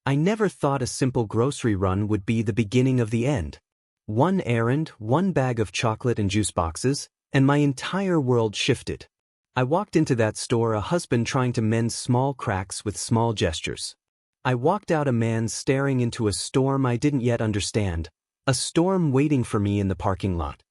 I never thought a simple grocery run would be the beginning of the end. One errand, one bag of chocolate and juice boxes, and my entire world shifted. I walked into that store a husband trying to mend small cracks with small gestures. I walked out a man staring into a storm I didn't yet understand, a storm waiting for me in the parking lot.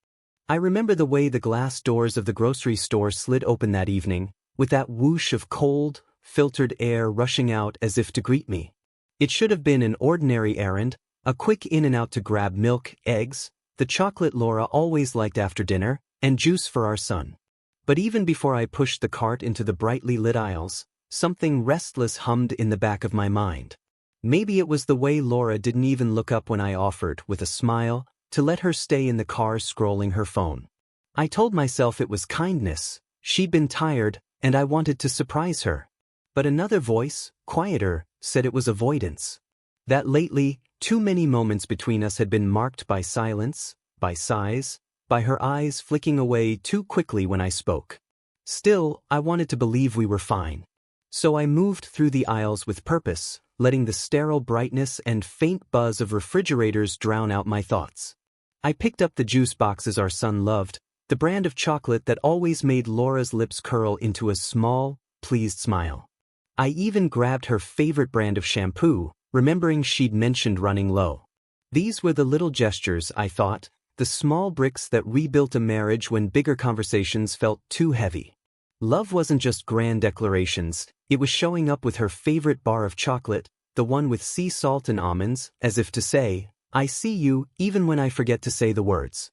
I remember the way the glass doors of the grocery store slid open that evening, with that whoosh of cold, filtered air rushing out as if to greet me. It should have been an ordinary errand, a quick in and out to grab milk, eggs, the chocolate Laura always liked after dinner, and juice for our son. But even before I pushed the cart into the brightly lit aisles, something restless hummed in the back of my mind. Maybe it was the way Laura didn't even look up when I offered, with a smile, to let her stay in the car scrolling her phone. I told myself it was kindness, she'd been tired, and I wanted to surprise her. But another voice, quieter, said it was avoidance. That lately, too many moments between us had been marked by silence, by sighs, by her eyes flicking away too quickly when I spoke. Still, I wanted to believe we were fine. So I moved through the aisles with purpose, letting the sterile brightness and faint buzz of refrigerators drown out my thoughts. I picked up the juice boxes our son loved, the brand of chocolate that always made Laura's lips curl into a small, pleased smile. I even grabbed her favorite brand of shampoo, remembering she'd mentioned running low. These were the little gestures, I thought, the small bricks that rebuilt a marriage when bigger conversations felt too heavy. Love wasn't just grand declarations, it was showing up with her favorite bar of chocolate, the one with sea salt and almonds, as if to say, I see you, even when I forget to say the words.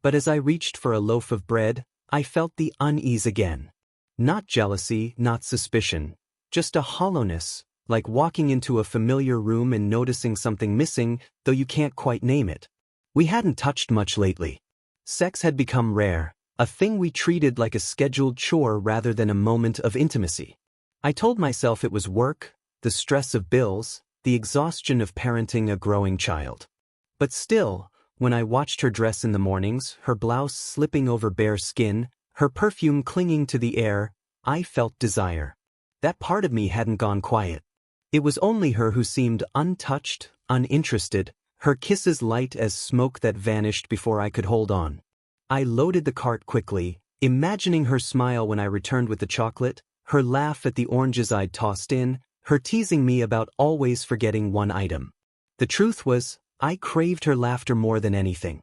But as I reached for a loaf of bread, I felt the unease again. Not jealousy, not suspicion. Just a hollowness, like walking into a familiar room and noticing something missing, though you can't quite name it. We hadn't touched much lately. Sex had become rare, a thing we treated like a scheduled chore rather than a moment of intimacy. I told myself it was work, the stress of bills, the exhaustion of parenting a growing child. But still, when I watched her dress in the mornings, her blouse slipping over bare skin, her perfume clinging to the air, I felt desire. That part of me hadn't gone quiet. It was only her who seemed untouched, uninterested, her kisses light as smoke that vanished before I could hold on. I loaded the cart quickly, imagining her smile when I returned with the chocolate, her laugh at the oranges I'd tossed in, her teasing me about always forgetting one item. The truth was, I craved her laughter more than anything.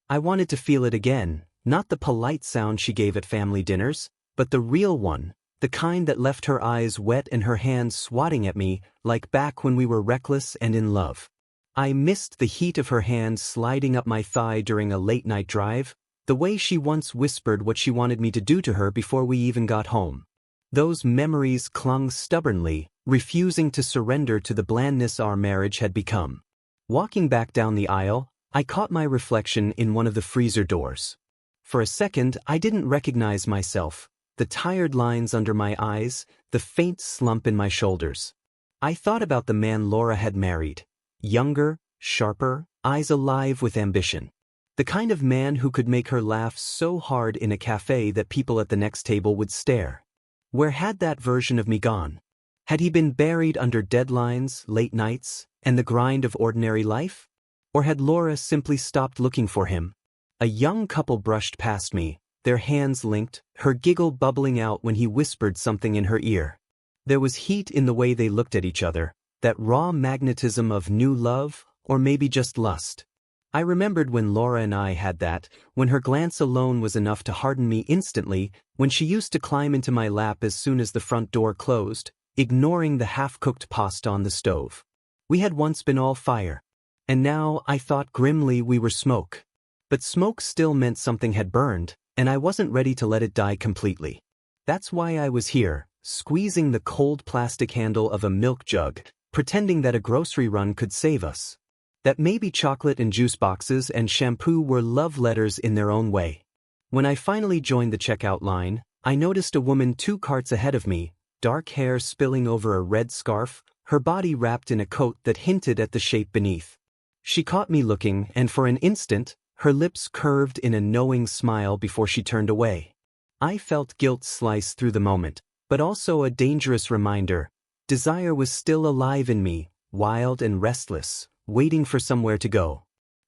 I wanted to feel it again, not the polite sound she gave at family dinners, but the real one. The kind that left her eyes wet and her hands swatting at me, like back when we were reckless and in love. I missed the heat of her hands sliding up my thigh during a late-night drive, the way she once whispered what she wanted me to do to her before we even got home. Those memories clung stubbornly, refusing to surrender to the blandness our marriage had become. Walking back down the aisle, I caught my reflection in one of the freezer doors. For a second, I didn't recognize myself. The tired lines under my eyes, the faint slump in my shoulders. I thought about the man Laura had married. Younger, sharper, eyes alive with ambition. The kind of man who could make her laugh so hard in a cafe that people at the next table would stare. Where had that version of me gone? Had he been buried under deadlines, late nights, and the grind of ordinary life? Or had Laura simply stopped looking for him? A young couple brushed past me, their hands linked, her giggle bubbling out when he whispered something in her ear. There was heat in the way they looked at each other, that raw magnetism of new love, or maybe just lust. I remembered when Laura and I had that, when her glance alone was enough to harden me instantly, when she used to climb into my lap as soon as the front door closed, ignoring the half-cooked pasta on the stove. We had once been all fire. And now, I thought grimly, we were smoke. But smoke still meant something had burned, and I wasn't ready to let it die completely. That's why I was here, squeezing the cold plastic handle of a milk jug, pretending that a grocery run could save us. That maybe chocolate and juice boxes and shampoo were love letters in their own way. When I finally joined the checkout line, I noticed a woman 2 carts ahead of me, dark hair spilling over a red scarf, her body wrapped in a coat that hinted at the shape beneath. She caught me looking, and for an instant, her lips curved in a knowing smile before she turned away. I felt guilt slice through the moment, but also a dangerous reminder. Desire was still alive in me, wild and restless, waiting for somewhere to go.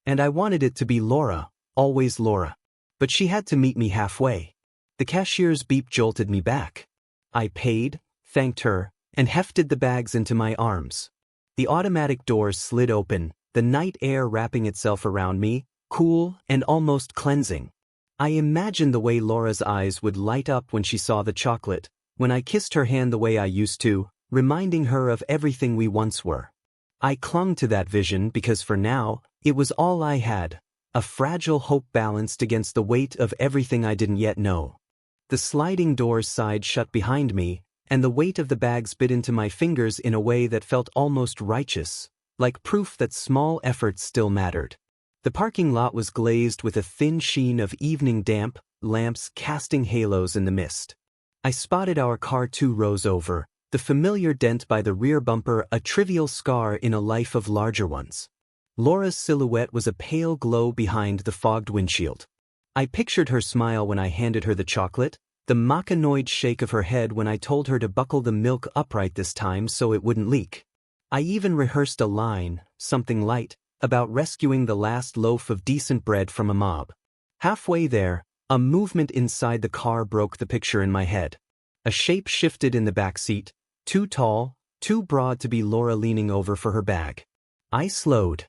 And I wanted it to be Laura, always Laura. But she had to meet me halfway. The cashier's beep jolted me back. I paid, thanked her, and hefted the bags into my arms. The automatic doors slid open, the night air wrapping itself around me, cool and almost cleansing. I imagined the way Laura's eyes would light up when she saw the chocolate, when I kissed her hand the way I used to, reminding her of everything we once were. I clung to that vision because for now, it was all I had, a fragile hope balanced against the weight of everything I didn't yet know. The sliding doors sighed shut behind me, and the weight of the bags bit into my fingers in a way that felt almost righteous, like proof that small efforts still mattered. The parking lot was glazed with a thin sheen of evening damp, lamps casting halos in the mist. I spotted our car 2 rows over, the familiar dent by the rear bumper a trivial scar in a life of larger ones. Laura's silhouette was a pale glow behind the fogged windshield. I pictured her smile when I handed her the chocolate, the machinoid shake of her head when I told her to buckle the milk upright this time so it wouldn't leak. I even rehearsed a line, something light, about rescuing the last loaf of decent bread from a mob. Halfway there, a movement inside the car broke the picture in my head. A shape shifted in the back seat, too tall, too broad to be Laura leaning over for her bag. I slowed.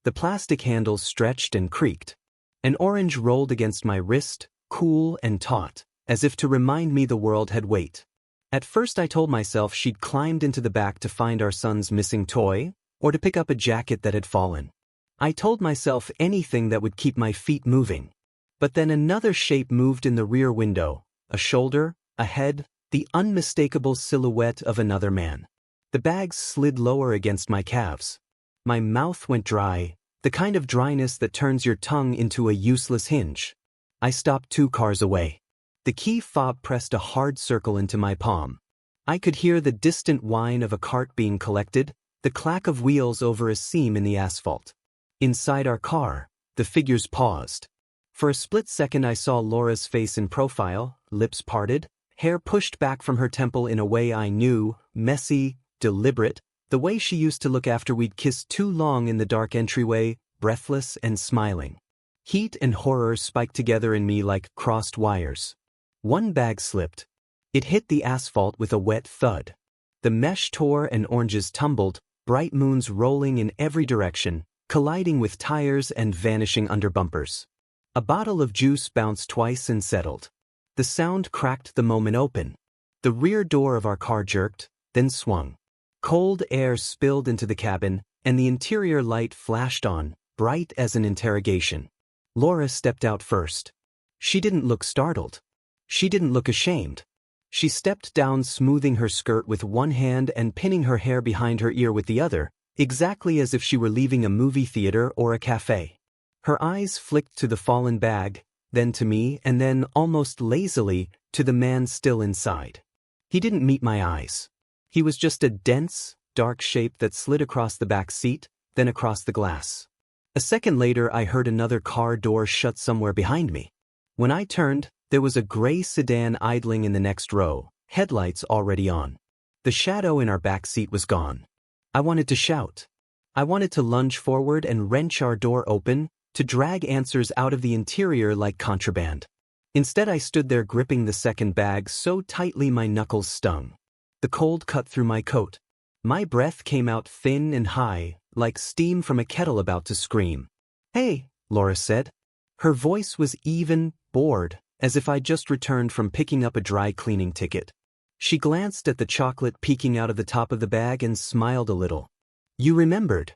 The plastic handles stretched and creaked. An orange rolled against my wrist, cool and taut, as if to remind me the world had weight. At first I told myself she'd climbed into the back to find our son's missing toy, or to pick up a jacket that had fallen. I told myself anything that would keep my feet moving. But then another shape moved in the rear window, a shoulder, a head, the unmistakable silhouette of another man. The bags slid lower against my calves. My mouth went dry, the kind of dryness that turns your tongue into a useless hinge. I stopped 2 cars away. The key fob pressed a hard circle into my palm. I could hear the distant whine of a cart being collected, the clack of wheels over a seam in the asphalt. Inside our car, the figures paused. For a split second I saw Laura's face in profile, lips parted, hair pushed back from her temple in a way I knew, messy, deliberate, the way she used to look after we'd kissed too long in the dark entryway, breathless and smiling. Heat and horror spiked together in me like crossed wires. One bag slipped. It hit the asphalt with a wet thud. The mesh tore and oranges tumbled, bright moons rolling in every direction, colliding with tires and vanishing under bumpers. A bottle of juice bounced twice and settled. The sound cracked the moment open. The rear door of our car jerked, then swung. Cold air spilled into the cabin, and the interior light flashed on, bright as an interrogation. Laura stepped out first. She didn't look startled. She didn't look ashamed. She stepped down, smoothing her skirt with one hand and pinning her hair behind her ear with the other, exactly as if she were leaving a movie theater or a cafe. Her eyes flicked to the fallen bag, then to me, and then, almost lazily, to the man still inside. He didn't meet my eyes. He was just a dense, dark shape that slid across the back seat, then across the glass. A second later I heard another car door shut somewhere behind me. When I turned, there was a gray sedan idling in the next row, headlights already on. The shadow in our back seat was gone. I wanted to shout. I wanted to lunge forward and wrench our door open, to drag answers out of the interior like contraband. Instead I stood there gripping the second bag so tightly my knuckles stung. The cold cut through my coat. My breath came out thin and high, like steam from a kettle about to scream. "Hey," Laura said. Her voice was even, bored, as if I'd just returned from picking up a dry cleaning ticket. She glanced at the chocolate peeking out of the top of the bag and smiled a little. "You remembered."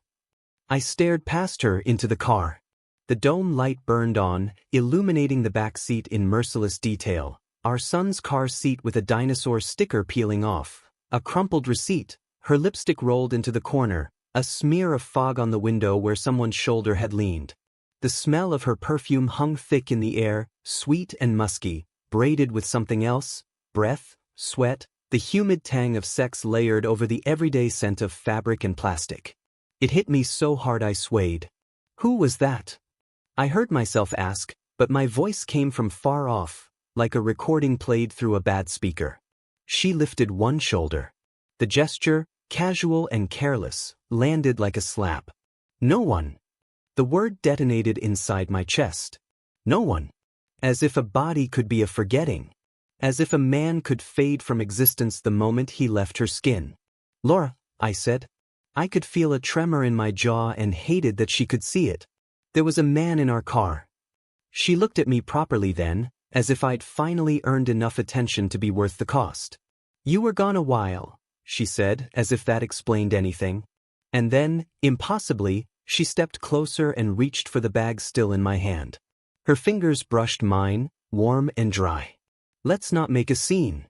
I stared past her into the car. The dome light burned on, illuminating the back seat in merciless detail, our son's car seat with a dinosaur sticker peeling off, a crumpled receipt, her lipstick rolled into the corner, a smear of fog on the window where someone's shoulder had leaned. The smell of her perfume hung thick in the air, sweet and musky, braided with something else, breath, sweat, the humid tang of sex layered over the everyday scent of fabric and plastic. It hit me so hard I swayed. "Who was that?" I heard myself ask, but my voice came from far off, like a recording played through a bad speaker. She lifted one shoulder. The gesture, casual and careless, landed like a slap. No one. The word detonated inside my chest. No one. As if a body could be a forgetting. As if a man could fade from existence the moment he left her skin. Laura, I said. I could feel a tremor in my jaw and hated that she could see it. There was a man in our car. She looked at me properly then, as if I'd finally earned enough attention to be worth the cost. You were gone a while, she said, as if that explained anything. And then, impossibly, she stepped closer and reached for the bag still in my hand. Her fingers brushed mine, warm and dry. Let's not make a scene.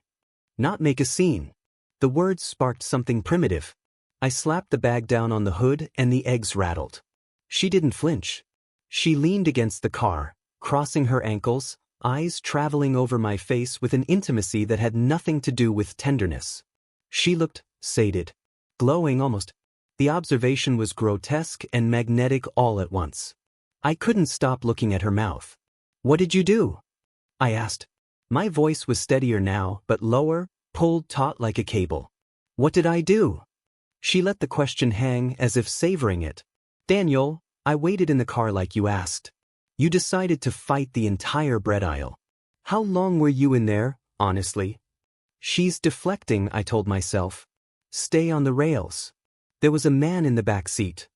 Not make a scene. The words sparked something primitive. I slapped the bag down on the hood and the eggs rattled. She didn't flinch. She leaned against the car, crossing her ankles, eyes traveling over my face with an intimacy that had nothing to do with tenderness. She looked sated, glowing almost. The observation was grotesque and magnetic all at once. I couldn't stop looking at her mouth. What did you do? I asked. My voice was steadier now, but lower, pulled taut like a cable. What did I do? She let the question hang as if savoring it. Daniel, I waited in the car like you asked. You decided to fight the entire bread aisle. How long were you in there, honestly? She's deflecting, I told myself. Stay on the rails. There was a man in the back seat.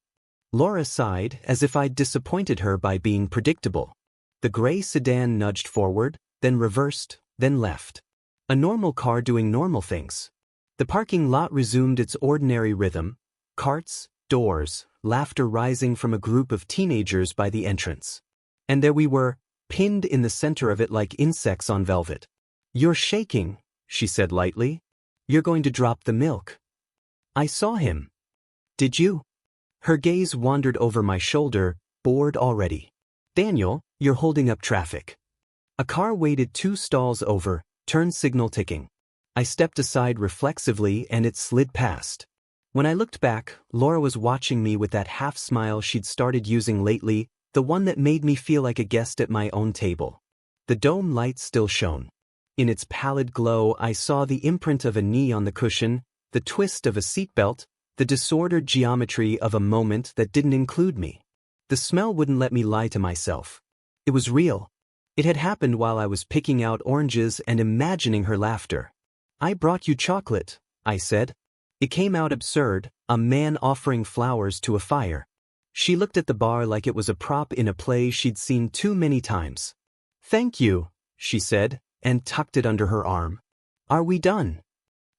Laura sighed as if I'd disappointed her by being predictable. The gray sedan nudged forward, then reversed, then left. A normal car doing normal things. The parking lot resumed its ordinary rhythm. Carts, doors, laughter rising from a group of teenagers by the entrance. And there we were, pinned in the center of it like insects on velvet. You're shaking, she said lightly. You're going to drop the milk. I saw him. Did you? Her gaze wandered over my shoulder, bored already. Daniel, you're holding up traffic. A car waited 2 stalls over, turn signal ticking. I stepped aside reflexively and it slid past. When I looked back, Laura was watching me with that half smile she'd started using lately, the one that made me feel like a guest at my own table. The dome light still shone. In its pallid glow, I saw the imprint of a knee on the cushion, the twist of a seatbelt, the disordered geometry of a moment that didn't include me. The smell wouldn't let me lie to myself. It was real. It had happened while I was picking out oranges and imagining her laughter. I brought you chocolate, I said. It came out absurd, a man offering flowers to a fire. She looked at the bar like it was a prop in a play she'd seen too many times. Thank you, she said, and tucked it under her arm. Are we done?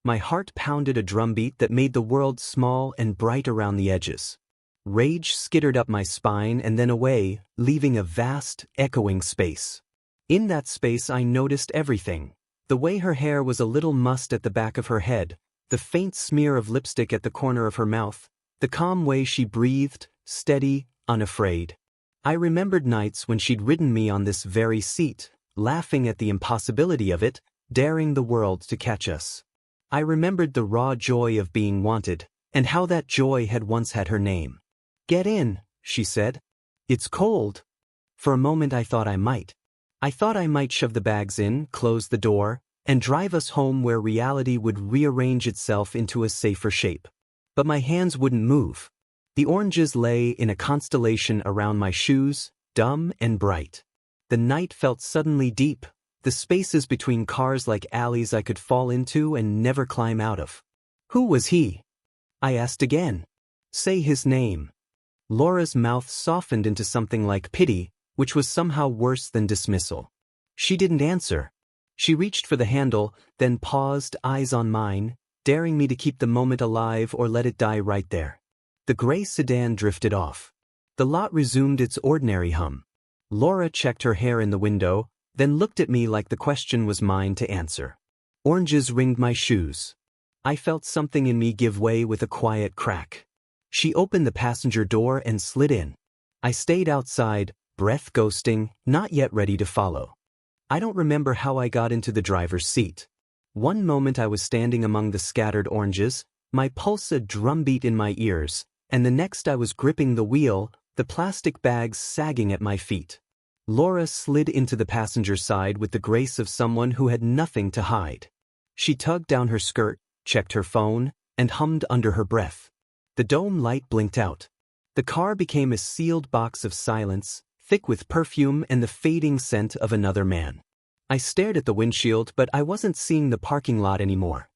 My heart pounded a drumbeat that made the world small and bright around the edges. Rage skittered up my spine and then away, leaving a vast, echoing space. In that space I noticed everything. The way her hair was a little mussed at the back of her head, the faint smear of lipstick at the corner of her mouth, the calm way she breathed, steady, unafraid. I remembered nights when she'd ridden me on this very seat, laughing at the impossibility of it, daring the world to catch us. I remembered the raw joy of being wanted, and how that joy had once had her name. Get in, she said. It's cold. For a moment I thought I might. I thought I might shove the bags in, close the door, and drive us home where reality would rearrange itself into a safer shape. But my hands wouldn't move. The oranges lay in a constellation around my shoes, dumb and bright. The night felt suddenly deep, the spaces between cars like alleys I could fall into and never climb out of. Who was he? I asked again. Say his name. Laura's mouth softened into something like pity, which was somehow worse than dismissal. She didn't answer. She reached for the handle, then paused, eyes on mine, daring me to keep the moment alive or let it die right there. The gray sedan drifted off. The lot resumed its ordinary hum. Laura checked her hair in the window, then looked at me like the question was mine to answer. Oranges ringed my shoes. I felt something in me give way with a quiet crack. She opened the passenger door and slid in. I stayed outside, breath ghosting, not yet ready to follow. I don't remember how I got into the driver's seat. One moment I was standing among the scattered oranges, my pulse a drumbeat in my ears, and the next I was gripping the wheel, the plastic bags sagging at my feet. Laura slid into the passenger side with the grace of someone who had nothing to hide. She tugged down her skirt, checked her phone, and hummed under her breath. The dome light blinked out. The car became a sealed box of silence, thick with perfume and the fading scent of another man. I stared at the windshield, but I wasn't seeing the parking lot anymore.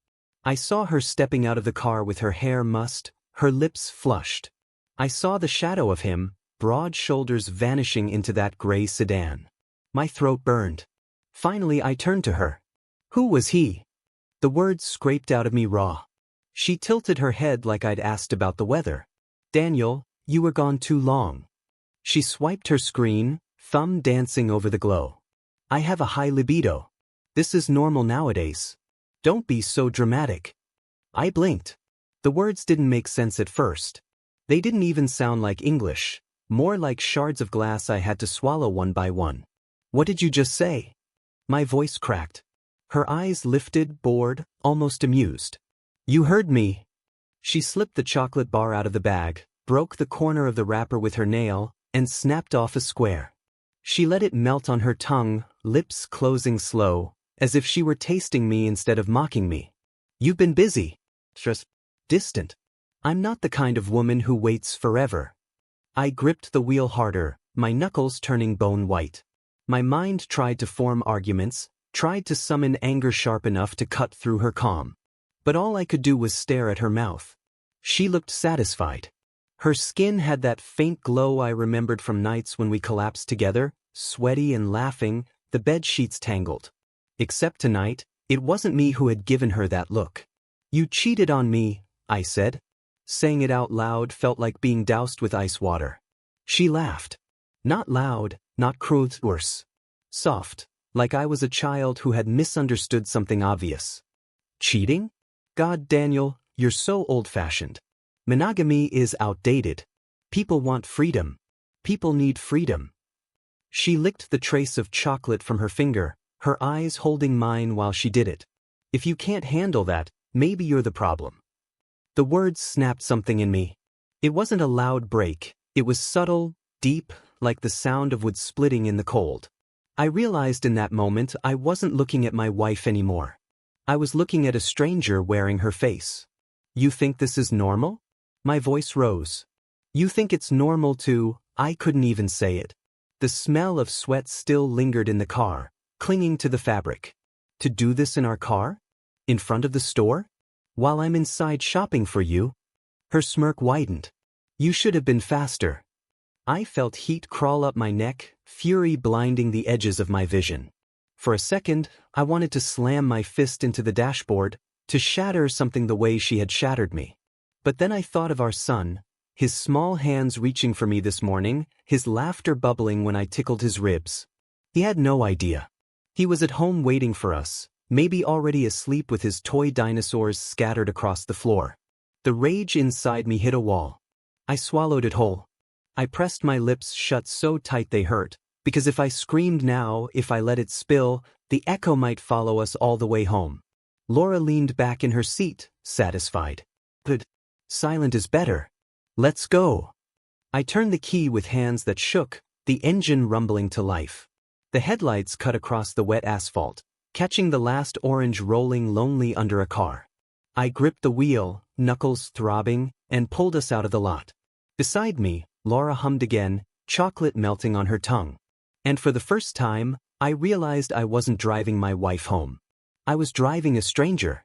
I saw her stepping out of the car with her hair mussed, her lips flushed. I saw the shadow of him, broad shoulders vanishing into that gray sedan. My throat burned. Finally I turned to her. Who was he? The words scraped out of me raw. She tilted her head like I'd asked about the weather. Daniel, you were gone too long. She swiped her screen, thumb dancing over the glow. I have a high libido. This is normal nowadays. Don't be so dramatic. I blinked. The words didn't make sense at first. They didn't even sound like English, more like shards of glass I had to swallow one by one. What did you just say? My voice cracked. Her eyes lifted, bored, almost amused. You heard me. She slipped the chocolate bar out of the bag, broke the corner of the wrapper with her nail, and snapped off a square. She let it melt on her tongue, lips closing slow, as if she were tasting me instead of mocking me. You've been busy. Just distant. I'm not the kind of woman who waits forever. I gripped the wheel harder, my knuckles turning bone white. My mind tried to form arguments, tried to summon anger sharp enough to cut through her calm. But all I could do was stare at her mouth. She looked satisfied. Her skin had that faint glow I remembered from nights when we collapsed together, sweaty and laughing, the bed sheets tangled. Except tonight, it wasn't me who had given her that look. You cheated on me, I said. Saying it out loud felt like being doused with ice water. She laughed. Not loud, not cruel, worse. Soft, like I was a child who had misunderstood something obvious. Cheating? God, Daniel, you're so old-fashioned. Monogamy is outdated. People want freedom. People need freedom. She licked the trace of chocolate from her finger, her eyes holding mine while she did it. If you can't handle that, maybe you're the problem. The words snapped something in me. It wasn't a loud break. It was subtle, deep, like the sound of wood splitting in the cold. I realized in that moment I wasn't looking at my wife anymore. I was looking at a stranger wearing her face. You think this is normal? My voice rose. You think it's normal to, I couldn't even say it. The smell of sweat still lingered in the car, clinging to the fabric. To do this in our car? In front of the store? While I'm inside shopping for you? Her smirk widened. You should have been faster. I felt heat crawl up my neck, fury blinding the edges of my vision. For a second, I wanted to slam my fist into the dashboard, to shatter something the way she had shattered me. But then I thought of our son, his small hands reaching for me this morning, his laughter bubbling when I tickled his ribs. He had no idea. He was at home waiting for us, maybe already asleep with his toy dinosaurs scattered across the floor. The rage inside me hit a wall. I swallowed it whole. I pressed my lips shut so tight they hurt, because if I screamed now, if I let it spill, the echo might follow us all the way home. Laura leaned back in her seat, satisfied. Good. Silent is better. Let's go. I turned the key with hands that shook, the engine rumbling to life. The headlights cut across the wet asphalt, catching the last orange rolling lonely under a car. I gripped the wheel, knuckles throbbing, and pulled us out of the lot. Beside me, Laura hummed again, chocolate melting on her tongue. And for the first time, I realized I wasn't driving my wife home. I was driving a stranger.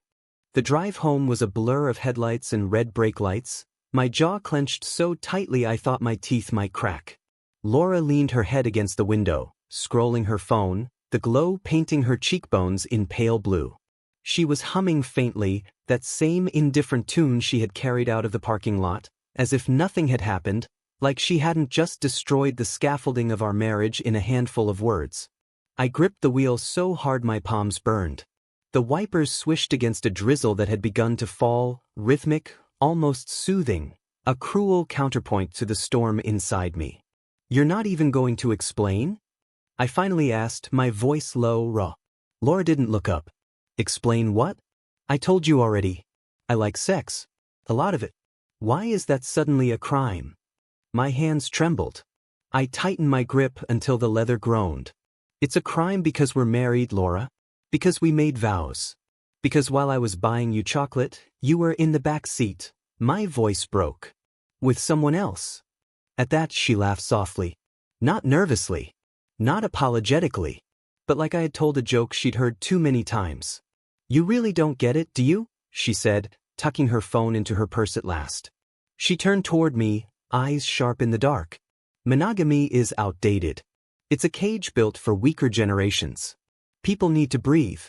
The drive home was a blur of headlights and red brake lights, my jaw clenched so tightly I thought my teeth might crack. Laura leaned her head against the window, scrolling her phone, the glow painting her cheekbones in pale blue. She was humming faintly, that same indifferent tune she had carried out of the parking lot, as if nothing had happened, like she hadn't just destroyed the scaffolding of our marriage in a handful of words. I gripped the wheel so hard my palms burned. The wipers swished against a drizzle that had begun to fall, rhythmic, almost soothing, a cruel counterpoint to the storm inside me. You're not even going to explain? I finally asked, my voice low, raw. Laura didn't look up. Explain what? I told you already. I like sex. A lot of it. Why is that suddenly a crime? My hands trembled. I tightened my grip until the leather groaned. It's a crime because we're married, Laura. Because we made vows. Because while I was buying you chocolate, you were in the back seat. My voice broke. With someone else. At that she laughed softly. Not nervously. Not apologetically. But like I had told a joke she'd heard too many times. You really don't get it, do you? She said, tucking her phone into her purse at last. She turned toward me, eyes sharp in the dark. Monogamy is outdated. It's a cage built for weaker generations. People need to breathe.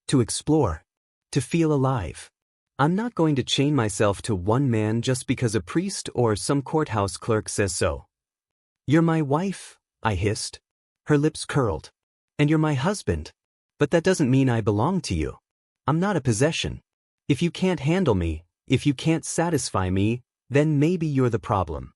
To explore. To feel alive. I'm not going to chain myself to one man just because a priest or some courthouse clerk says so. You're my wife, I hissed. Her lips curled. And you're my husband. But that doesn't mean I belong to you. I'm not a possession. If you can't handle me, if you can't satisfy me, then maybe you're the problem.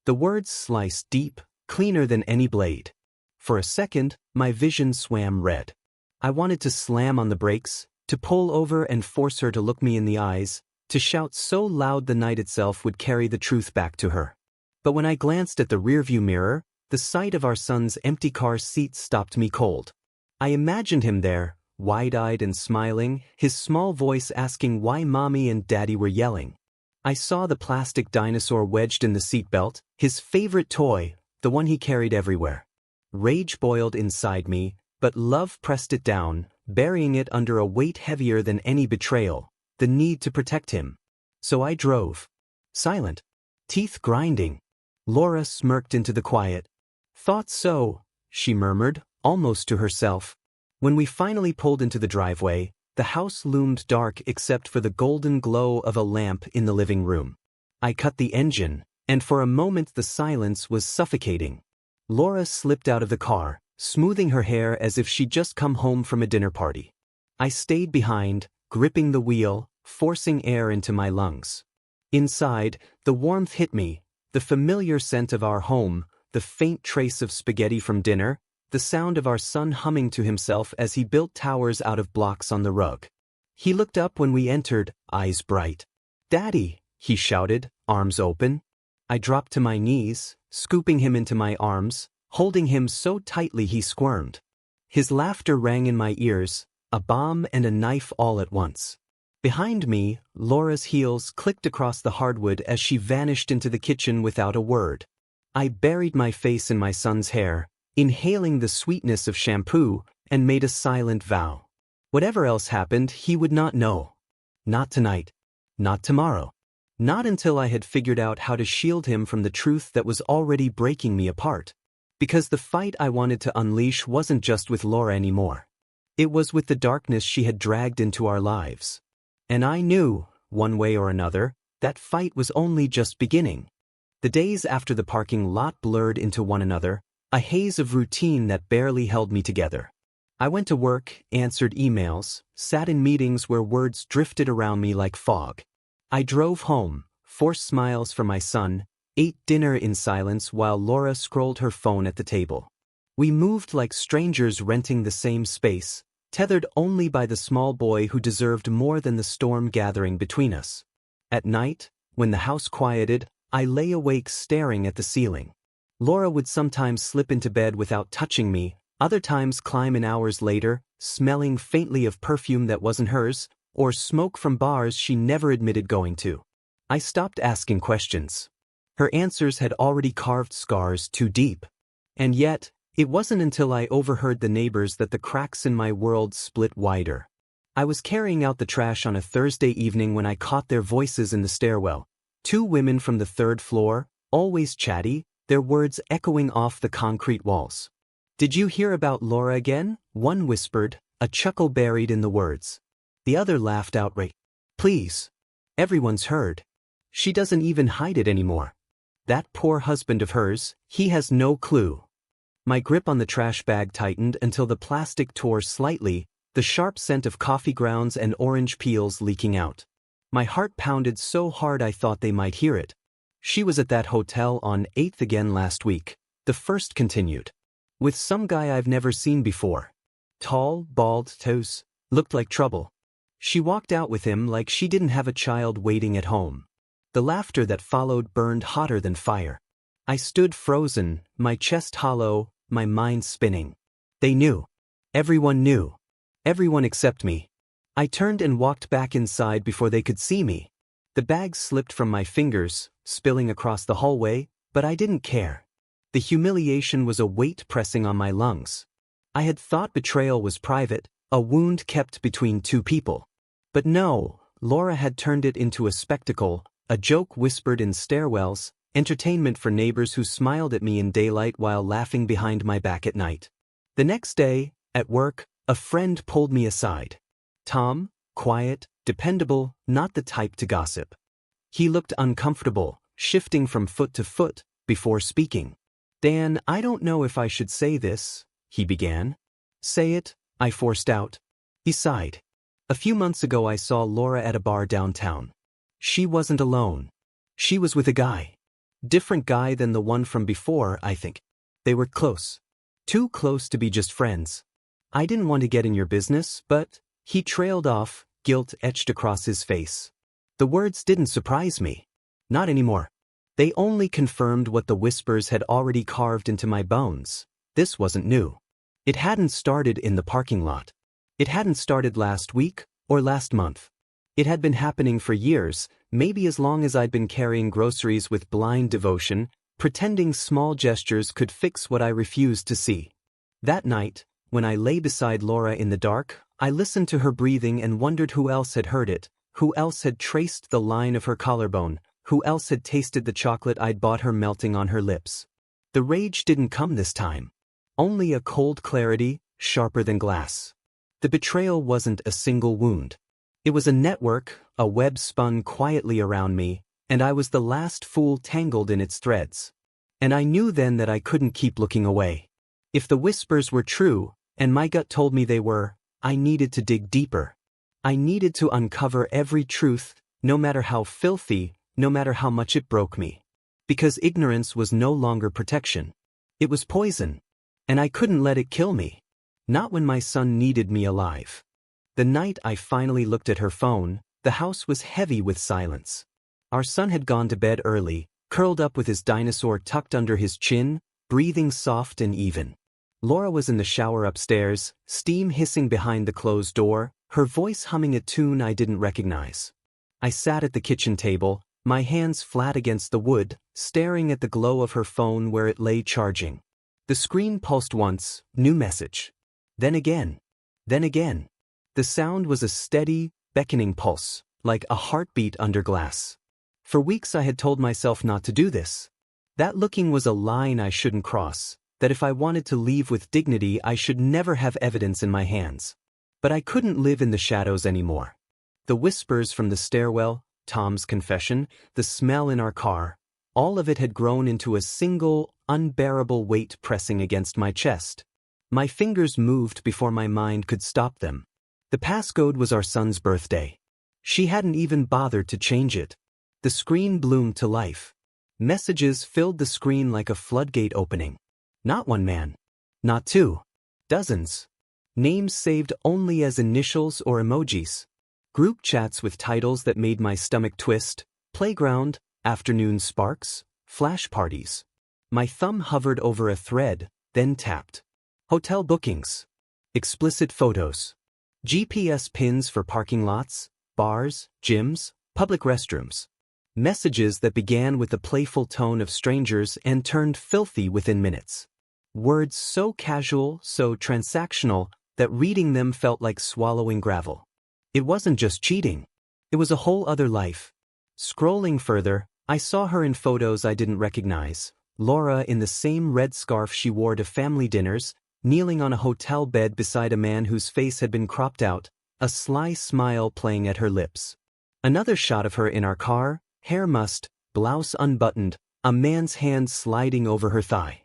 The words sliced deep, cleaner than any blade. For a second, my vision swam red. I wanted to slam on the brakes, to pull over and force her to look me in the eyes, to shout so loud the night itself would carry the truth back to her. But when I glanced at the rearview mirror, the sight of our son's empty car seat stopped me cold. I imagined him there, wide-eyed and smiling, his small voice asking why Mommy and Daddy were yelling. I saw the plastic dinosaur wedged in the seatbelt, his favorite toy, the one he carried everywhere. Rage boiled inside me, but love pressed it down, burying it under a weight heavier than any betrayal, the need to protect him. So I drove. Silent. Teeth grinding. Laura smirked into the quiet. Thought so, she murmured, almost to herself. When we finally pulled into the driveway, the house loomed dark except for the golden glow of a lamp in the living room. I cut the engine, and for a moment the silence was suffocating. Laura slipped out of the car, smoothing her hair as if she'd just come home from a dinner party. I stayed behind, gripping the wheel, forcing air into my lungs. Inside, the warmth hit me, the familiar scent of our home, the faint trace of spaghetti from dinner, the sound of our son humming to himself as he built towers out of blocks on the rug. He looked up when we entered, eyes bright. "Daddy," he shouted, arms open. I dropped to my knees, scooping him into my arms, holding him so tightly he squirmed. His laughter rang in my ears, a bomb and a knife all at once. Behind me, Laura's heels clicked across the hardwood as she vanished into the kitchen without a word. I buried my face in my son's hair, inhaling the sweetness of shampoo, and made a silent vow. Whatever else happened, he would not know. Not tonight. Not tomorrow. Not until I had figured out how to shield him from the truth that was already breaking me apart. Because the fight I wanted to unleash wasn't just with Laura anymore. It was with the darkness she had dragged into our lives. And I knew, one way or another, that fight was only just beginning. The days after the parking lot blurred into one another, a haze of routine that barely held me together. I went to work, answered emails, sat in meetings where words drifted around me like fog. I drove home, forced smiles from my son, ate dinner in silence while Laura scrolled her phone at the table. We moved like strangers renting the same space, tethered only by the small boy who deserved more than the storm gathering between us. At night, when the house quieted, I lay awake staring at the ceiling. Laura would sometimes slip into bed without touching me, other times climb in hours later, smelling faintly of perfume that wasn't hers, or smoke from bars she never admitted going to. I stopped asking questions. Her answers had already carved scars too deep. And yet, it wasn't until I overheard the neighbors that the cracks in my world split wider. I was carrying out the trash on a Thursday evening when I caught their voices in the stairwell. Two women from the third floor, always chatty, their words echoing off the concrete walls. "Did you hear about Laura again?" one whispered, a chuckle buried in the words. The other laughed outright. "Please. Everyone's heard. She doesn't even hide it anymore. That poor husband of hers, he has no clue." My grip on the trash bag tightened until the plastic tore slightly, the sharp scent of coffee grounds and orange peels leaking out. My heart pounded so hard I thought they might hear it. "She was at that hotel on 8th again last week," the first continued. "With some guy I've never seen before. Tall, bald, toes, looked like trouble. She walked out with him like she didn't have a child waiting at home." The laughter that followed burned hotter than fire. I stood frozen, my chest hollow, my mind spinning. They knew. Everyone knew. Everyone except me. I turned and walked back inside before they could see me. The bag slipped from my fingers, spilling across the hallway, but I didn't care. The humiliation was a weight pressing on my lungs. I had thought betrayal was private, a wound kept between two people. But no, Laura had turned it into a spectacle, a joke whispered in stairwells, entertainment for neighbors who smiled at me in daylight while laughing behind my back at night. The next day, at work, a friend pulled me aside. Tom, quiet, dependable, not the type to gossip. He looked uncomfortable, shifting from foot to foot, before speaking. Dan, I don't know if I should say this, he began. Say it, I forced out. He sighed. A few months ago I saw Laura at a bar downtown. She wasn't alone. She was with a guy. Different guy than the one from before, I think. They were close. Too close to be just friends. I didn't want to get in your business, but he trailed off, guilt etched across his face. The words didn't surprise me. Not anymore. They only confirmed what the whispers had already carved into my bones. This wasn't new. It hadn't started in the parking lot. It hadn't started last week or last month. It had been happening for years, maybe as long as I'd been carrying groceries with blind devotion, pretending small gestures could fix what I refused to see. That night, when I lay beside Laura in the dark, I listened to her breathing and wondered who else had heard it, who else had traced the line of her collarbone, who else had tasted the chocolate I'd bought her melting on her lips. The rage didn't come this time. Only a cold clarity, sharper than glass. The betrayal wasn't a single wound. It was a network, a web spun quietly around me, and I was the last fool tangled in its threads. And I knew then that I couldn't keep looking away. If the whispers were true, and my gut told me they were, I needed to dig deeper. I needed to uncover every truth, no matter how filthy, no matter how much it broke me. Because ignorance was no longer protection. It was poison. And I couldn't let it kill me. Not when my son needed me alive. The night I finally looked at her phone, the house was heavy with silence. Our son had gone to bed early, curled up with his dinosaur tucked under his chin, breathing soft and even. Laura was in the shower upstairs, steam hissing behind the closed door, her voice humming a tune I didn't recognize. I sat at the kitchen table, my hands flat against the wood, staring at the glow of her phone where it lay charging. The screen pulsed once, new message. Then again. Then again. The sound was a steady, beckoning pulse, like a heartbeat under glass. For weeks I had told myself not to do this. That looking was a line I shouldn't cross, that if I wanted to leave with dignity I should never have evidence in my hands. But I couldn't live in the shadows anymore. The whispers from the stairwell, Tom's confession, the smell in our car, all of it had grown into a single, unbearable weight pressing against my chest. My fingers moved before my mind could stop them. The passcode was our son's birthday. She hadn't even bothered to change it. The screen bloomed to life. Messages filled the screen like a floodgate opening. Not one man. Not two. Dozens. Names saved only as initials or emojis. Group chats with titles that made my stomach twist. Playground, afternoon sparks, flash parties. My thumb hovered over a thread, then tapped. Hotel bookings. Explicit photos. GPS pins for parking lots, bars, gyms, public restrooms. Messages that began with the playful tone of strangers and turned filthy within minutes. Words so casual, so transactional, that reading them felt like swallowing gravel. It wasn't just cheating. It was a whole other life. Scrolling further, I saw her in photos I didn't recognize. Laura in the same red scarf she wore to family dinners, kneeling on a hotel bed beside a man whose face had been cropped out, a sly smile playing at her lips. Another shot of her in our car, hair mussed, blouse unbuttoned, a man's hand sliding over her thigh.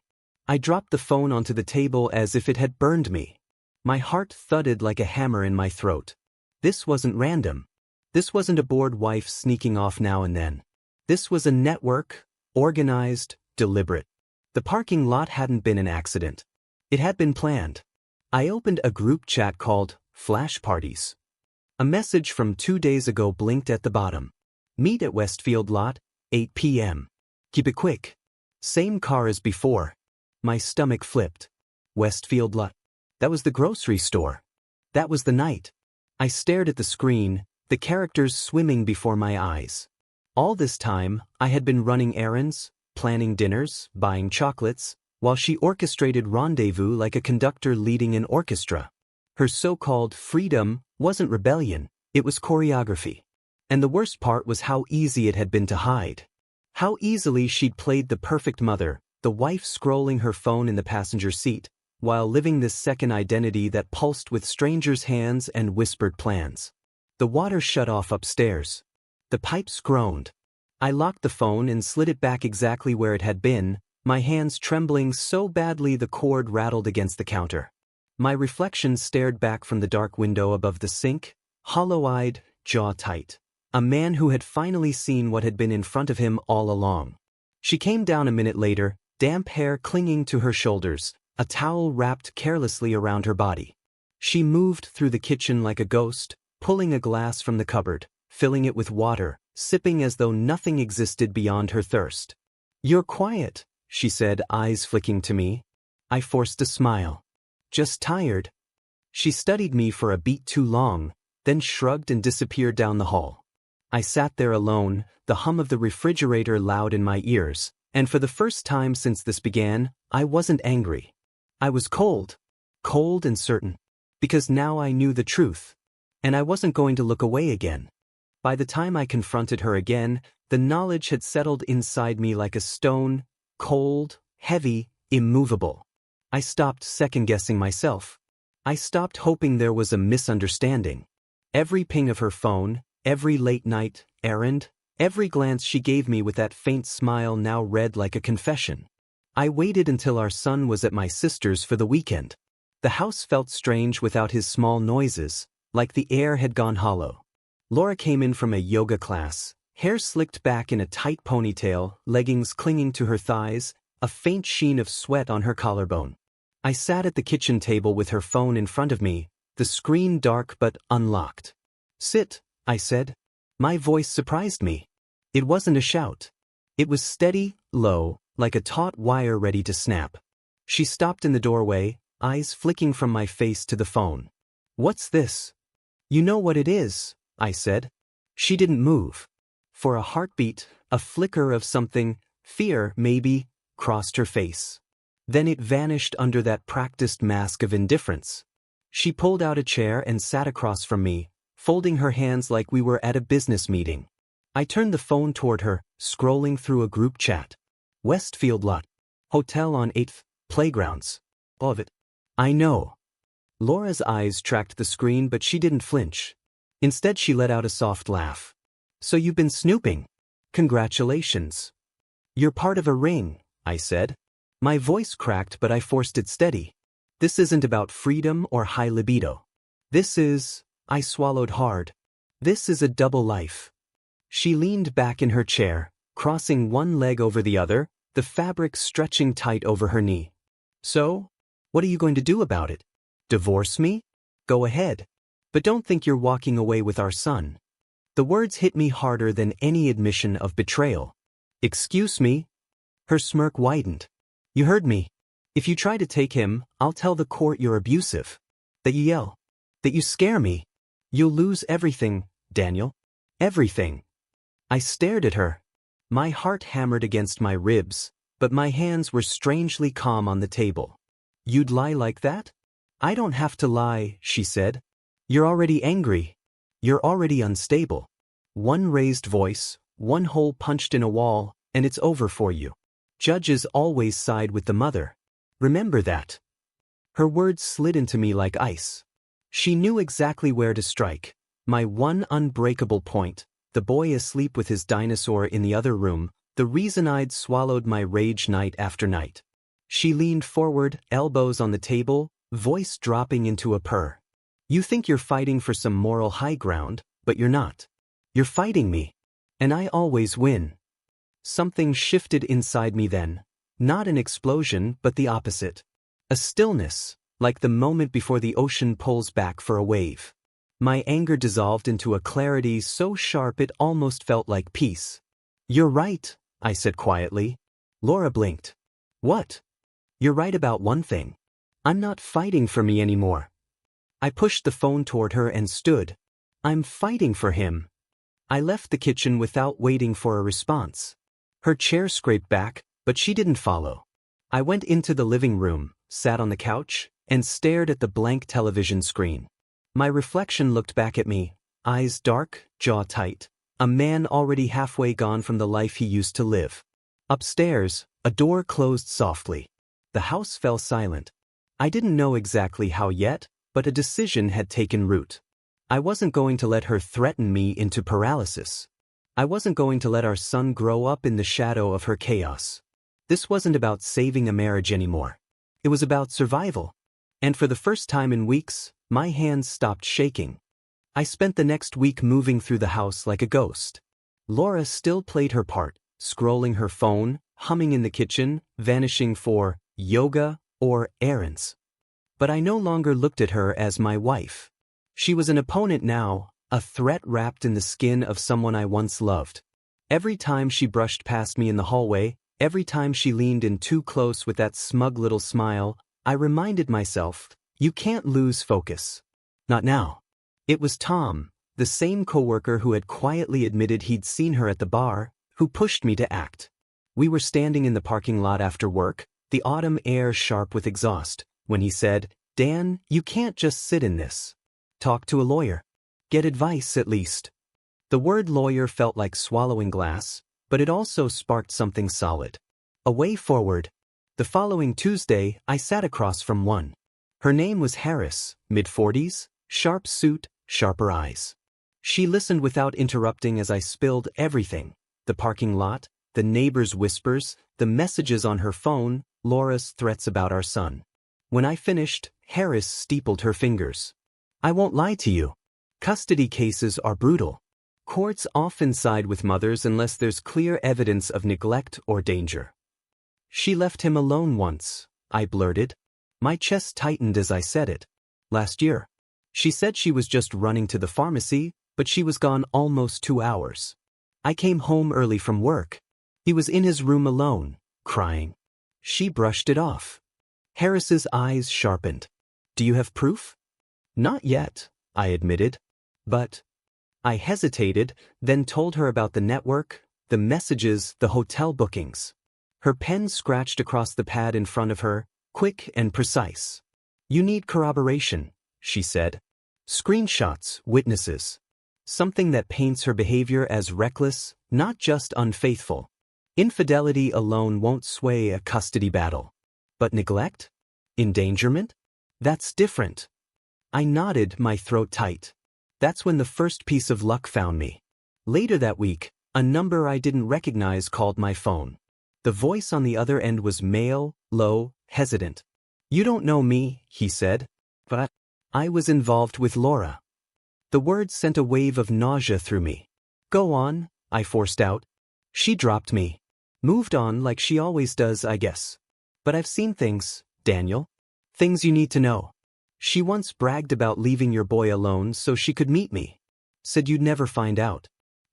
I dropped the phone onto the table as if it had burned me. My heart thudded like a hammer in my throat. This wasn't random. This wasn't a bored wife sneaking off now and then. This was a network, organized, deliberate. The parking lot hadn't been an accident. It had been planned. I opened a group chat called Flash Parties. A message from 2 days ago blinked at the bottom. Meet at Westfield Lot, 8 p.m. Keep it quick. Same car as before. My stomach flipped. Westfield Lot. That was the grocery store. That was the night. I stared at the screen, the characters swimming before my eyes. All this time, I had been running errands, planning dinners, buying chocolates, while she orchestrated rendezvous like a conductor leading an orchestra. Her so-called freedom wasn't rebellion, it was choreography. And the worst part was how easy it had been to hide. How easily she'd played the perfect mother, the wife scrolling her phone in the passenger seat, while living this second identity that pulsed with strangers' hands and whispered plans. The water shut off upstairs. The pipes groaned. I locked the phone and slid it back exactly where it had been, my hands trembling so badly the cord rattled against the counter. My reflection stared back from the dark window above the sink, hollow-eyed, jaw tight. A man who had finally seen what had been in front of him all along. She came down a minute later, damp hair clinging to her shoulders, a towel wrapped carelessly around her body. She moved through the kitchen like a ghost, pulling a glass from the cupboard, filling it with water, sipping as though nothing existed beyond her thirst. "You're quiet," she said, eyes flicking to me. I forced a smile. "Just tired." She studied me for a beat too long, then shrugged and disappeared down the hall. I sat there alone, the hum of the refrigerator loud in my ears, and for the first time since this began, I wasn't angry. I was cold. Cold and certain. Because now I knew the truth. And I wasn't going to look away again. By the time I confronted her again, the knowledge had settled inside me like a stone, cold, heavy, immovable. I stopped second-guessing myself. I stopped hoping there was a misunderstanding. Every ping of her phone, every late-night errand, every glance she gave me with that faint smile now read like a confession. I waited until our son was at my sister's for the weekend. The house felt strange without his small noises, like the air had gone hollow. Laura came in from a yoga class, hair slicked back in a tight ponytail, leggings clinging to her thighs, a faint sheen of sweat on her collarbone. I sat at the kitchen table with her phone in front of me, the screen dark but unlocked. "Sit," I said. My voice surprised me. It wasn't a shout. It was steady, low, like a taut wire ready to snap. She stopped in the doorway, eyes flicking from my face to the phone. "What's this?" "You know what it is," I said. She didn't move. For a heartbeat, a flicker of something, fear maybe, crossed her face. Then it vanished under that practiced mask of indifference. She pulled out a chair and sat across from me, folding her hands like we were at a business meeting. I turned the phone toward her, scrolling through a group chat. "Westfield lot. Hotel on 8th, playgrounds. Love it." "I know." Laura's eyes tracked the screen but she didn't flinch. Instead she let out a soft laugh. "So you've been snooping. Congratulations." "You're part of a ring," I said. My voice cracked but I forced it steady. "This isn't about freedom or high libido. This is..." I swallowed hard. "This is a double life." She leaned back in her chair, crossing one leg over the other, the fabric stretching tight over her knee. "So? What are you going to do about it? Divorce me? Go ahead. But don't think you're walking away with our son." The words hit me harder than any admission of betrayal. "Excuse me?" Her smirk widened. "You heard me. If you try to take him, I'll tell the court you're abusive. That you yell. That you scare me. You'll lose everything, Daniel. Everything." I stared at her. My heart hammered against my ribs, but my hands were strangely calm on the table. "You'd lie like that?" "I don't have to lie," she said. "You're already angry. You're already unstable. One raised voice, one hole punched in a wall, and it's over for you. Judges always side with the mother. Remember that." Her words slid into me like ice. She knew exactly where to strike. My one unbreakable point, the boy asleep with his dinosaur in the other room, the reason I'd swallowed my rage night after night. She leaned forward, elbows on the table, voice dropping into a purr. "You think you're fighting for some moral high ground, but you're not. You're fighting me. And I always win." Something shifted inside me then. Not an explosion, but the opposite. A stillness, like the moment before the ocean pulls back for a wave. My anger dissolved into a clarity so sharp it almost felt like peace. "You're right," I said quietly. Laura blinked. "What?" "You're right about one thing. I'm not fighting for me anymore." I pushed the phone toward her and stood. I'm fighting for him. I left the kitchen without waiting for a response. Her chair scraped back, but she didn't follow. I went into the living room, sat on the couch, and stared at the blank television screen. My reflection looked back at me, eyes dark, jaw tight, a man already halfway gone from the life he used to live. Upstairs, a door closed softly. The house fell silent. I didn't know exactly how yet, but a decision had taken root. I wasn't going to let her threaten me into paralysis. I wasn't going to let our son grow up in the shadow of her chaos. This wasn't about saving a marriage anymore. It was about survival. And for the first time in weeks, my hands stopped shaking. I spent the next week moving through the house like a ghost. Laura still played her part, scrolling her phone, humming in the kitchen, vanishing for yoga or errands. But I no longer looked at her as my wife. She was an opponent now, a threat wrapped in the skin of someone I once loved. Every time she brushed past me in the hallway, every time she leaned in too close with that smug little smile, I reminded myself, you can't lose focus. Not now. It was Tom, the same coworker who had quietly admitted he'd seen her at the bar, who pushed me to act. We were standing in the parking lot after work, the autumn air sharp with exhaust, when he said, Dan, you can't just sit in this. Talk to a lawyer. Get advice at least. The word lawyer felt like swallowing glass, but it also sparked something solid. A way forward. The following Tuesday, I sat across from one. Her name was Harris, mid-40s, sharp suit, sharper eyes. She listened without interrupting as I spilled everything. The parking lot, the neighbor's whispers, the messages on her phone, Laura's threats about our son. When I finished, Harris steepled her fingers. I won't lie to you. Custody cases are brutal. Courts often side with mothers unless there's clear evidence of neglect or danger. She left him alone once, I blurted. My chest tightened as I said it. Last year. She said she was just running to the pharmacy, but she was gone almost 2 hours. I came home early from work. He was in his room alone, crying. She brushed it off. Harris's eyes sharpened. Do you have proof? Not yet, I admitted. But I hesitated, then told her about the network, the messages, the hotel bookings. Her pen scratched across the pad in front of her, quick and precise. You need corroboration, she said. Screenshots, witnesses. Something that paints her behavior as reckless, not just unfaithful. Infidelity alone won't sway a custody battle. But neglect? Endangerment? That's different. I nodded, my throat tight. That's when the first piece of luck found me. Later that week, a number I didn't recognize called my phone. The voice on the other end was male, low, hesitant. You don't know me, he said. But I was involved with Laura. The words sent a wave of nausea through me. Go on, I forced out. She dropped me. Moved on like she always does, I guess. But I've seen things, Daniel. Things you need to know. She once bragged about leaving your boy alone so she could meet me. Said you'd never find out.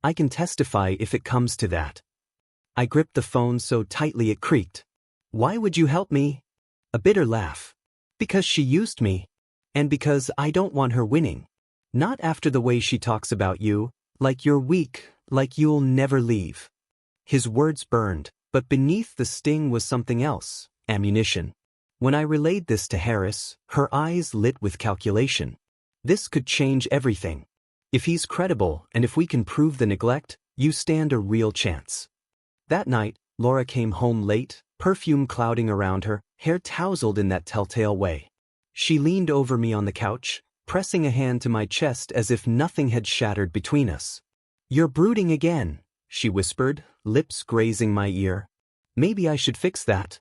I can testify if it comes to that. I gripped the phone so tightly it creaked. Why would you help me? A bitter laugh. Because she used me. And because I don't want her winning. Not after the way she talks about you, like you're weak, like you'll never leave. His words burned, but beneath the sting was something else, ammunition. When I relayed this to Harris, her eyes lit with calculation. This could change everything. If he's credible and if we can prove the neglect, you stand a real chance. That night, Laura came home late, perfume clouding around her, hair tousled in that telltale way. She leaned over me on the couch, pressing a hand to my chest as if nothing had shattered between us. You're brooding again, she whispered, lips grazing my ear. Maybe I should fix that.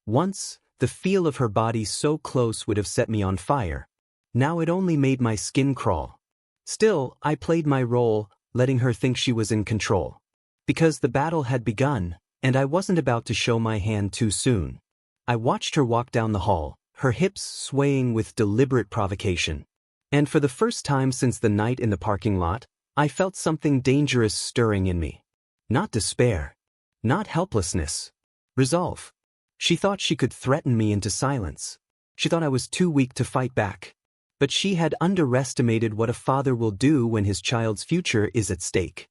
Once, the feel of her body so close would have set me on fire. Now it only made my skin crawl. Still, I played my role, letting her think she was in control. Because the battle had begun, and I wasn't about to show my hand too soon. I watched her walk down the hall, her hips swaying with deliberate provocation. And for the first time since the night in the parking lot, I felt something dangerous stirring in me. Not despair. Not helplessness. Resolve. She thought she could threaten me into silence. She thought I was too weak to fight back. But she had underestimated what a father will do when his child's future is at stake.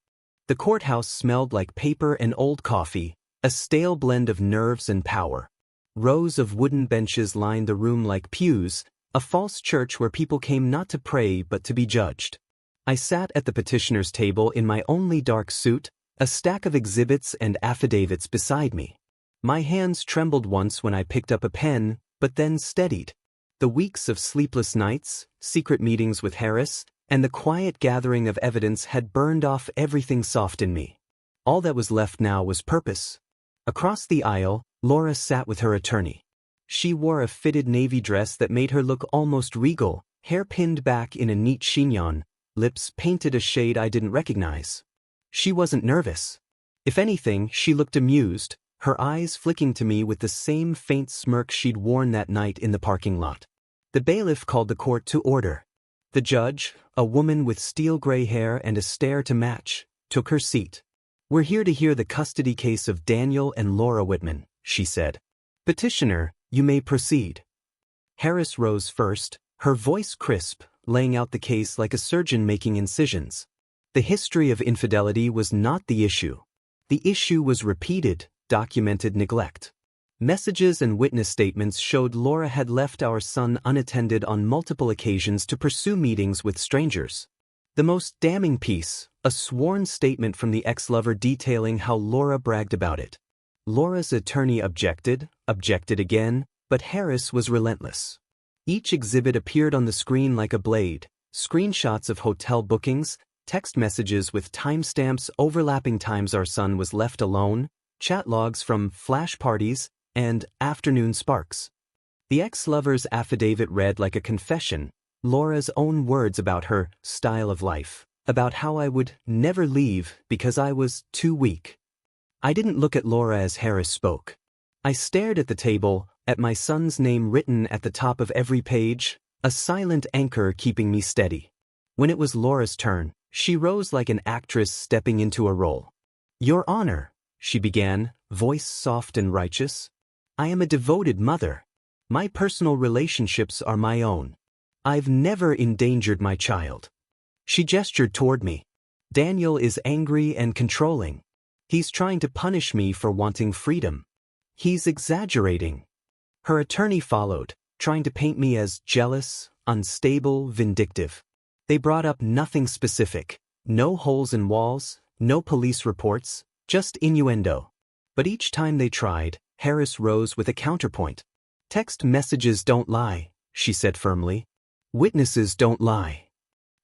The courthouse smelled like paper and old coffee, a stale blend of nerves and power. Rows of wooden benches lined the room like pews, a false church where people came not to pray but to be judged. I sat at the petitioner's table in my only dark suit, a stack of exhibits and affidavits beside me. My hands trembled once when I picked up a pen, but then steadied. The weeks of sleepless nights, secret meetings with Harris, and the quiet gathering of evidence had burned off everything soft in me. All that was left now was purpose. Across the aisle, Laura sat with her attorney. She wore a fitted navy dress that made her look almost regal, hair pinned back in a neat chignon, lips painted a shade I didn't recognize. She wasn't nervous. If anything, she looked amused, her eyes flicking to me with the same faint smirk she'd worn that night in the parking lot. The bailiff called the court to order. The judge, a woman with steel-gray hair and a stare to match, took her seat. "We're here to hear the custody case of Daniel and Laura Whitman," she said. "Petitioner, you may proceed." Harris rose first, her voice crisp, laying out the case like a surgeon making incisions. The history of infidelity was not the issue. The issue was repeated, documented neglect. Messages and witness statements showed Laura had left our son unattended on multiple occasions to pursue meetings with strangers. The most damning piece, a sworn statement from the ex-lover detailing how Laura bragged about it. Laura's attorney objected again, but Harris was relentless. Each exhibit appeared on the screen like a blade, screenshots of hotel bookings, text messages with timestamps overlapping times our son was left alone, chat logs from flash parties, and afternoon sparks. The ex-lover's affidavit read like a confession, Laura's own words about her style of life, about how I would never leave because I was too weak. I didn't look at Laura as Harris spoke. I stared at the table, at my son's name written at the top of every page, a silent anchor keeping me steady. When it was Laura's turn, she rose like an actress stepping into a role. "Your Honor," she began, voice soft and righteous, "I am a devoted mother. My personal relationships are my own. I've never endangered my child." She gestured toward me. "Daniel is angry and controlling. He's trying to punish me for wanting freedom. He's exaggerating." Her attorney followed, trying to paint me as jealous, unstable, vindictive. They brought up nothing specific, no holes in walls, no police reports, just innuendo. But each time they tried, Harris rose with a counterpoint. "Text messages don't lie," she said firmly. "Witnesses don't lie."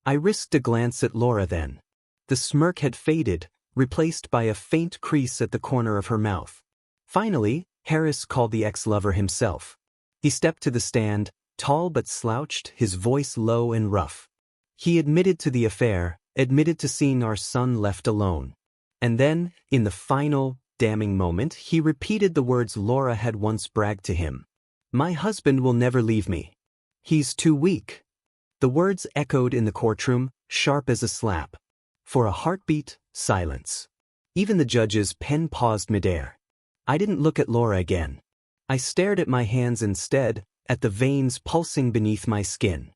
I risked a glance at Laura then. The smirk had faded, replaced by a faint crease at the corner of her mouth. Finally, Harris called the ex-lover himself. He stepped to the stand, tall but slouched, his voice low and rough. He admitted to the affair, admitted to seeing our son left alone. And then, in the final, damning moment, he repeated the words Laura had once bragged to him. "My husband will never leave me. He's too weak." The words echoed in the courtroom, sharp as a slap. For a heartbeat, silence. Even the judge's pen paused midair. I didn't look at Laura again. I stared at my hands instead, at the veins pulsing beneath my skin.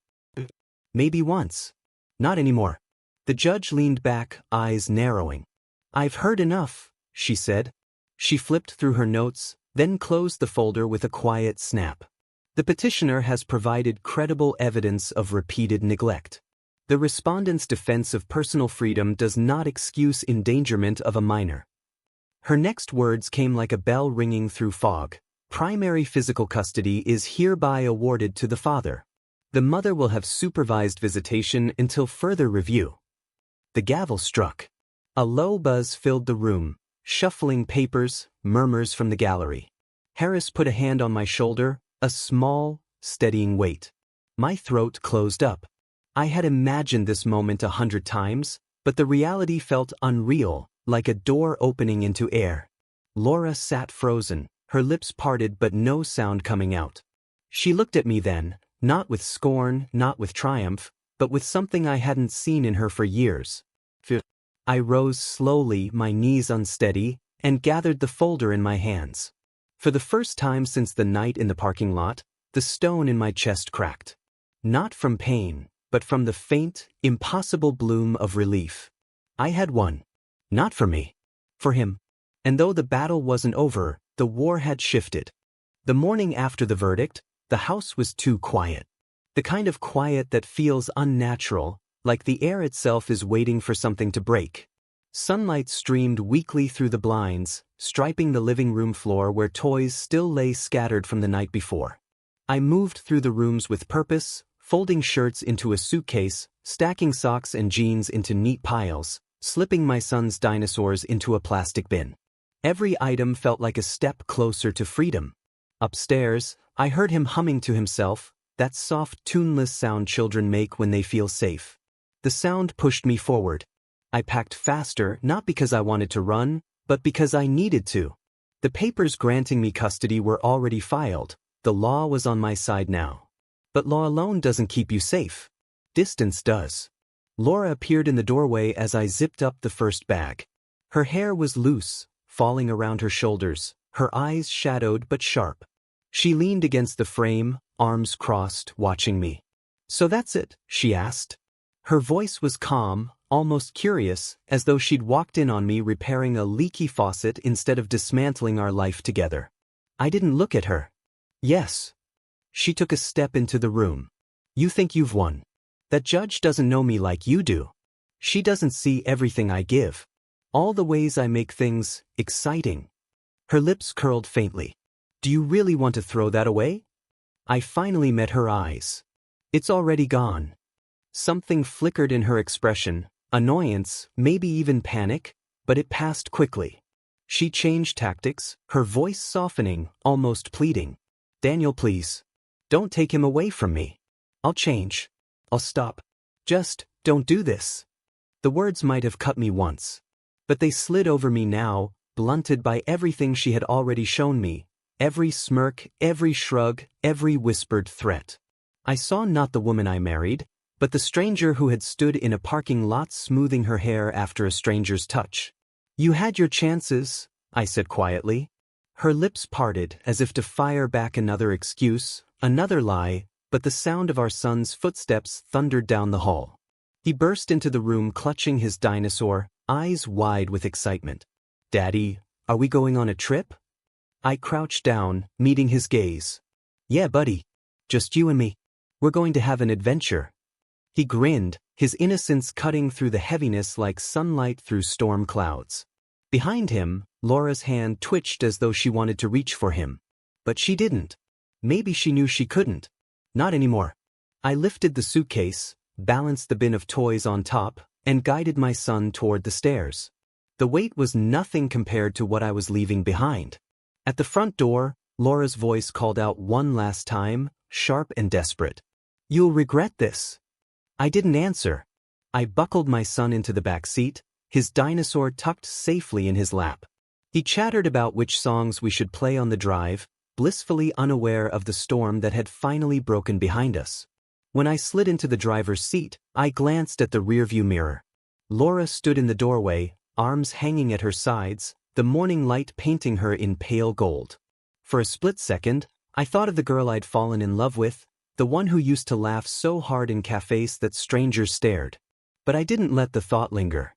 Maybe once. Not anymore. The judge leaned back, eyes narrowing. "I've heard enough," she said. She flipped through her notes, then closed the folder with a quiet snap. "The petitioner has provided credible evidence of repeated neglect. The respondent's defense of personal freedom does not excuse endangerment of a minor." Her next words came like a bell ringing through fog. "Primary physical custody is hereby awarded to the father. The mother will have supervised visitation until further review." The gavel struck. A low buzz filled the room, shuffling papers, murmurs from the gallery. Harris put a hand on my shoulder, a small, steadying weight. My throat closed up. I had imagined this moment 100 times, but the reality felt unreal, like a door opening into air. Laura sat frozen, her lips parted but no sound coming out. She looked at me then, not with scorn, not with triumph, but with something I hadn't seen in her for years. I rose slowly, my knees unsteady, and gathered the folder in my hands. For the first time since the night in the parking lot, the stone in my chest cracked. Not from pain, but from the faint, impossible bloom of relief. I had won. Not for me. For him. And though the battle wasn't over, the war had shifted. The morning after the verdict, the house was too quiet. The kind of quiet that feels unnatural, like the air itself is waiting for something to break. Sunlight streamed weakly through the blinds, striping the living room floor where toys still lay scattered from the night before. I moved through the rooms with purpose, folding shirts into a suitcase, stacking socks and jeans into neat piles, slipping my son's dinosaurs into a plastic bin. Every item felt like a step closer to freedom. Upstairs, I heard him humming to himself, that soft, tuneless sound children make when they feel safe. The sound pushed me forward. I packed faster, not because I wanted to run, but because I needed to. The papers granting me custody were already filed. The law was on my side now. But law alone doesn't keep you safe. Distance does. Laura appeared in the doorway as I zipped up the first bag. Her hair was loose, falling around her shoulders, her eyes shadowed but sharp. She leaned against the frame, arms crossed, watching me. "So that's it?" she asked. Her voice was calm, almost curious, as though she'd walked in on me repairing a leaky faucet instead of dismantling our life together. I didn't look at her. "Yes." She took a step into the room. "You think you've won. That judge doesn't know me like you do. She doesn't see everything I give. All the ways I make things exciting." Her lips curled faintly. "Do you really want to throw that away?" I finally met her eyes. "It's already gone." Something flickered in her expression, annoyance, maybe even panic, but it passed quickly. She changed tactics, her voice softening, almost pleading. "Daniel, please. Don't take him away from me. I'll change. I'll stop. Just, don't do this." The words might have cut me once. But they slid over me now, blunted by everything she had already shown me. Every smirk, every shrug, every whispered threat. I saw not the woman I married, but the stranger who had stood in a parking lot smoothing her hair after a stranger's touch. "You had your chances," I said quietly. Her lips parted as if to fire back another excuse, another lie, but the sound of our son's footsteps thundered down the hall. He burst into the room clutching his dinosaur, eyes wide with excitement. "Daddy, are we going on a trip?" I crouched down, meeting his gaze. "Yeah, buddy. Just you and me. We're going to have an adventure." He grinned, his innocence cutting through the heaviness like sunlight through storm clouds. Behind him, Laura's hand twitched as though she wanted to reach for him. But she didn't. Maybe she knew she couldn't. Not anymore. I lifted the suitcase, balanced the bin of toys on top, and guided my son toward the stairs. The weight was nothing compared to what I was leaving behind. At the front door, Laura's voice called out one last time, sharp and desperate. "You'll regret this." I didn't answer. I buckled my son into the back seat, his dinosaur tucked safely in his lap. He chattered about which songs we should play on the drive, blissfully unaware of the storm that had finally broken behind us. When I slid into the driver's seat, I glanced at the rearview mirror. Laura stood in the doorway, arms hanging at her sides, the morning light painting her in pale gold. For a split second, I thought of the girl I'd fallen in love with, the one who used to laugh so hard in cafes that strangers stared. But I didn't let the thought linger.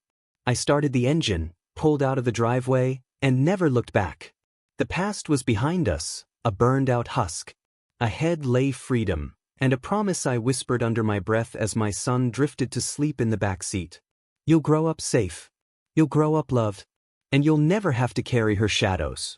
I started the engine, pulled out of the driveway, and never looked back. The past was behind us, a burned-out husk. Ahead lay freedom, and a promise I whispered under my breath as my son drifted to sleep in the back seat. "You'll grow up safe. You'll grow up loved. And you'll never have to carry her shadows."